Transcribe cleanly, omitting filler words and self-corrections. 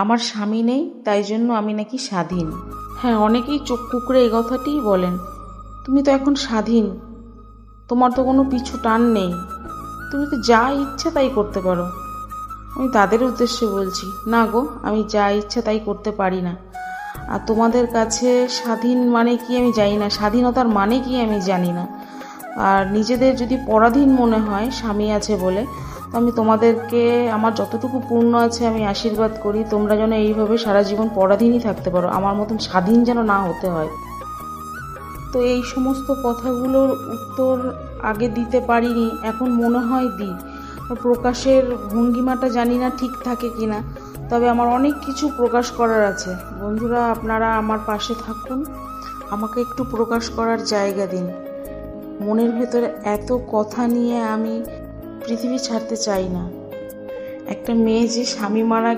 আমার স্বামী নেই, তাই জন্য আমি নাকি স্বাধীন। হ্যাঁ, অনেকেই চোখ কুকড়ে এই কথাটিই বলেন। তুমি তো এখন স্বাধীন, তোমার তো কোনো পিছু টান নেই, তুমি তো যা ইচ্ছে তাই করতে পারো। আমি তাদের উদ্দেশ্যে বলছি, না গো, আমি যা ইচ্ছে তাই করতে পারি না। আর তোমাদের কাছে স্বাধীন মানে কি আমি জানি না, স্বাধীনতার মানে কি আমি জানি না। আর নিজেদের যদি পরাধীন মনে হয় স্বামী আছে বলে, তো আমি তোমাদেরকে আমার যতটুকু পূর্ণ আছে আমি আশীর্বাদ করি, তোমরা যেন এইভাবে সারা জীবন পরাধীনই থাকতে পারো, আমার মতন স্বাধীন যেন না হতে হয়। তো এই সমস্ত কথাগুলোর উত্তর আগে দিতে পারিনি, এখন মনে হয় দিই। প্রকাশের ভঙ্গিমাটা জানি না ঠিক থাকে কিনা, তবে আমার অনেক কিছু প্রকাশ করার আছে। বন্ধুরা, আপনারা আমার পাশে থাকুন, আমাকে একটু প্রকাশ করার জায়গা দিন। মনের ভেতরে এত কথা নিয়ে আমি পৃথিবী ছাড়তে চাই না। একটা মেয়ে যে স্বামী মারা